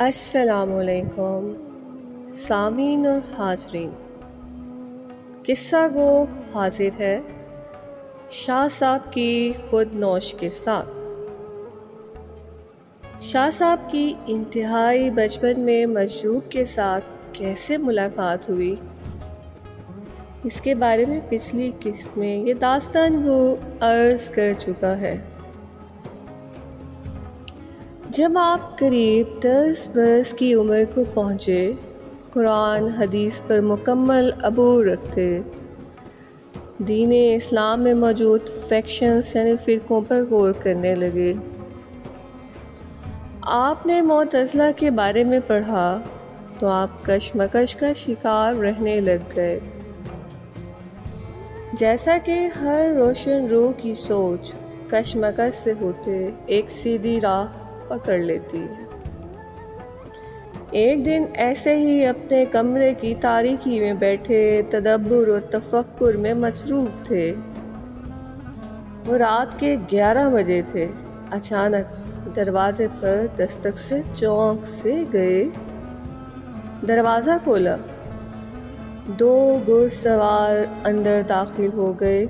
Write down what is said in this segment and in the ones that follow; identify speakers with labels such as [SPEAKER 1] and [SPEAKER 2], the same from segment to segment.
[SPEAKER 1] السلام علیکم سامعین اور حاضرین، قصہ گو حاضر ہے شاہ صاحب کی خود نوش کے ساتھ۔ شاہ صاحب کی انتہائی بچپن میں مجذوب کے ساتھ کیسے ملاقات ہوئی، اس کے بارے میں پچھلی قسط میں یہ داستان کو عرض کر چکا ہے۔ جب آپ قریب 10 برس کی عمر کو پہنچے، قرآن حدیث پر مکمل عبور رکھتے، دین اسلام میں موجود فیکشنز یعنی فرقوں پر غور کرنے لگے، آپ نے معتزلہ کے بارے میں پڑھا تو آپ کشمکش کا شکار رہنے لگ گئے۔ جیسا کہ ہر روشن روح کی سوچ کشمکش سے ہوتے ایک سیدھی راہ پکڑ لیتی ہے۔ ایک دن ایسے ہی اپنے کمرے کی تاریکی میں بیٹھے تدبر و تفکر میں مصروف تھے۔ وہ رات کے 11 بجے تھے۔ اچانک دروازے پر دستک سے چونک سے گئے، دروازہ کھولا، 2 گھڑ سوار اندر داخل ہو گئے۔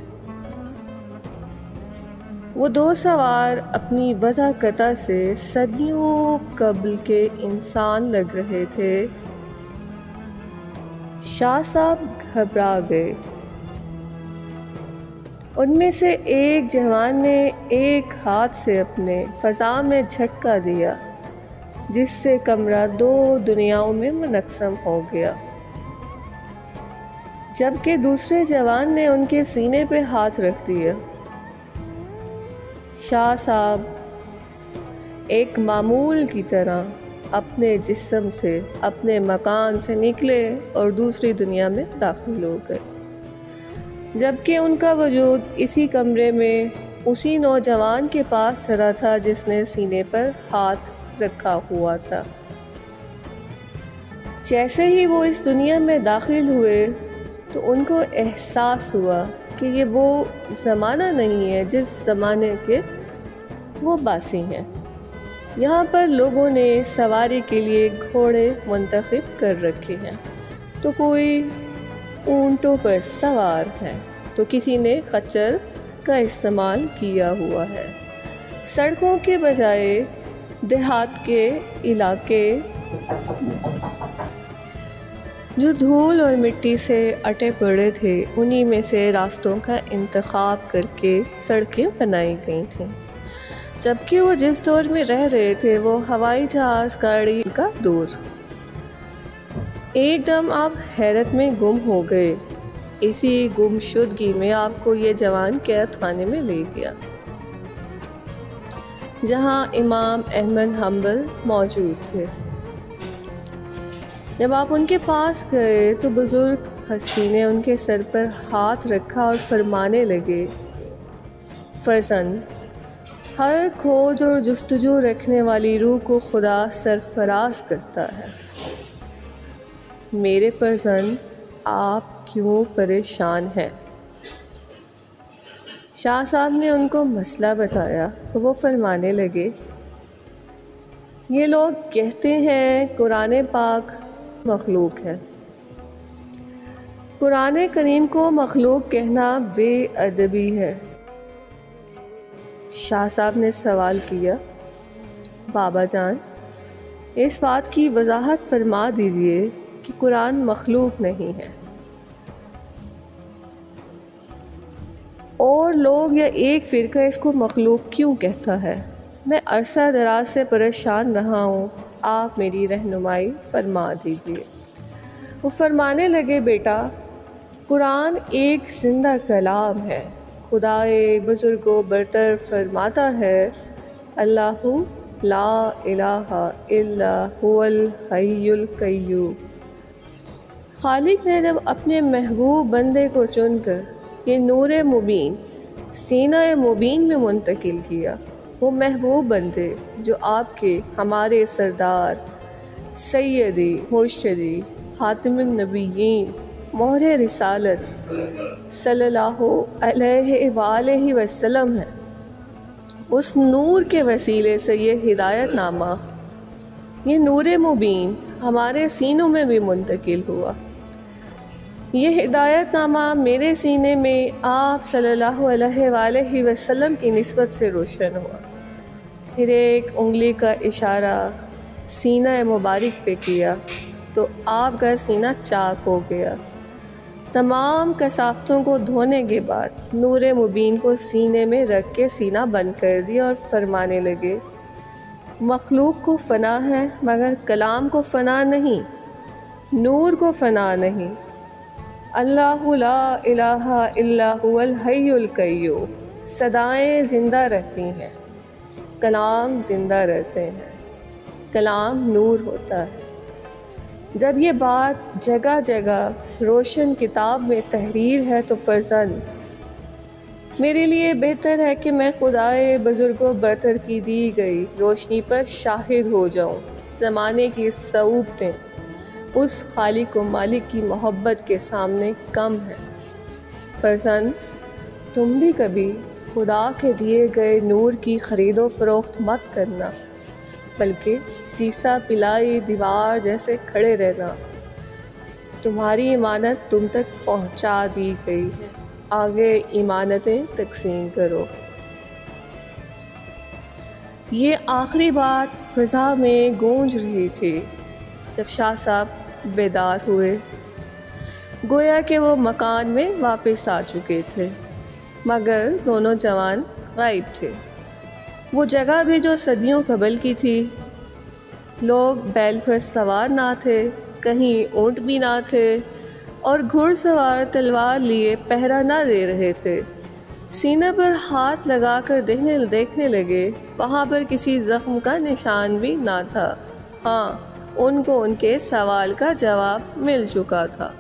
[SPEAKER 1] وہ 2 سوار اپنی وضع قطع سے صدیوں قبل کے انسان لگ رہے تھے۔ شاہ صاحب گھبرا گئے۔ ان میں سے ایک جوان نے ایک ہاتھ سے اپنے فضا میں جھٹکا دیا، جس سے کمرہ 2 دنیاؤں میں منقسم ہو گیا، جبکہ دوسرے جوان نے ان کے سینے پہ ہاتھ رکھ دیا۔ شاہ صاحب ایک معمول کی طرح اپنے جسم سے، اپنے مکان سے نکلے اور دوسری دنیا میں داخل ہو گئے، جبکہ ان کا وجود اسی کمرے میں اسی نوجوان کے پاس کھڑا تھا جس نے سینے پر ہاتھ رکھا ہوا تھا۔ جیسے ہی وہ اس دنیا میں داخل ہوئے تو ان کو احساس ہوا کہ یہ وہ زمانہ نہیں ہے جس زمانے کے وہ باسی ہیں۔ یہاں پر لوگوں نے سواری کے لیے گھوڑے منتخب کر رکھے ہیں، تو کوئی اونٹوں پر سوار ہے، تو کسی نے خچر کا استعمال کیا ہوا ہے۔ سڑکوں کے بجائے دیہات کے علاقے جو دھول اور مٹی سے اٹے پڑے تھے، انہی میں سے راستوں کا انتخاب کر کے سڑکیں بنائی گئی تھیں، جبکہ وہ جس دور میں رہ رہے تھے وہ ہوائی جہاز گاڑی کا دور۔ ایک دم آپ حیرت میں گم ہو گئے۔ اسی گم شدگی میں آپ کو یہ جوان قید خانے میں لے گیا، جہاں امام احمد حنبل موجود تھے۔ جب آپ ان کے پاس گئے تو بزرگ ہستی نے ان کے سر پر ہاتھ رکھا اور فرمانے لگے، فرزند، ہر کھوج اور جستجو رکھنے والی روح کو خدا سرفراز کرتا ہے۔ میرے فرزند، آپ کیوں پریشان ہیں؟ شاہ صاحب نے ان کو مسئلہ بتایا تو وہ فرمانے لگے، یہ لوگ کہتے ہیں قرآن پاک مخلوق ہے۔ قرآن کریم کو مخلوق کہنا بے ادبی ہے۔ شاہ صاحب نے سوال کیا، بابا جان، اس بات کی وضاحت فرما دیجئے کہ قرآن مخلوق نہیں ہے، اور لوگ یا ایک فرقہ اس کو مخلوق کیوں کہتا ہے؟ میں عرصہ دراز سے پریشان رہا ہوں، آپ میری رہنمائی فرما دیجئے۔ وہ فرمانے لگے، بیٹا، قرآن ایک زندہ کلام ہے۔ خدائے بزرگ و برتر فرماتا ہے، اللہ لا الہ الا هو الحی القیوم۔ خالق نے جب اپنے محبوب بندے کو چن کر یہ نور مبین سینہ مبین میں منتقل کیا، وہ محبوب بندے جو آپ کے ہمارے سردار سیدی مرشدی خاتم النبیین مہر رسالت صلی اللہ علیہ وآلہ وسلم ہے، اس نور کے وسیلے سے یہ ہدایت نامہ یہ نور مبین ہمارے سینوں میں بھی منتقل ہوا۔ یہ ہدایت نامہ میرے سینے میں آپ صلی اللہ علیہ وآلہ وسلم کی نسبت سے روشن ہوا۔ پھر ایک انگلی کا اشارہ سینہ مبارک پہ کیا تو آپ کا سینہ چاک ہو گیا۔ تمام کثافتوں کو دھونے کے بعد نور مبین کو سینے میں رکھ کے سینہ بند کر دیا اور فرمانے لگے، مخلوق کو فنا ہے مگر کلام کو فنا نہیں، نور کو فنا نہیں۔ اللہ لا الہ الا هو الحی القیوم، صدائیں زندہ رہتی ہیں، کلام زندہ رہتے ہیں، کلام نور ہوتا ہے۔ جب یہ بات جگہ جگہ روشن کتاب میں تحریر ہے تو فرزند میرے لیے بہتر ہے کہ میں خدائے بزرگوں برتر کی دی گئی روشنی پر شاہد ہو جاؤں۔ زمانے کی صعوبتیں اس خالق و مالک کی محبت کے سامنے کم ہیں۔ فرزند تم بھی کبھی خدا کے دیے گئے نور کی خرید و فروخت مت کرنا، بلکہ سیسا پلائی دیوار جیسے کھڑے رہنا۔ تمہاری امانت تم تک پہنچا دی گئی ہے، آگے امانتیں تقسیم کرو۔ یہ آخری بات فضا میں گونج رہی تھی جب شاہ صاحب بیدار ہوئے، گویا کہ وہ مکان میں واپس آ چکے تھے، مگر دونوں جوان غائب تھے۔ وہ جگہ بھی جو صدیوں قبل کی تھی، لوگ بیل پر سوار نہ تھے، کہیں اونٹ بھی نہ تھے، اور گھڑ سوار تلوار لیے پہرا نہ دے رہے تھے۔ سینے پر ہاتھ لگا کر دیکھنے لگے، وہاں پر کسی زخم کا نشان بھی نہ تھا۔ ہاں، ان کو ان کے سوال کا جواب مل چکا تھا۔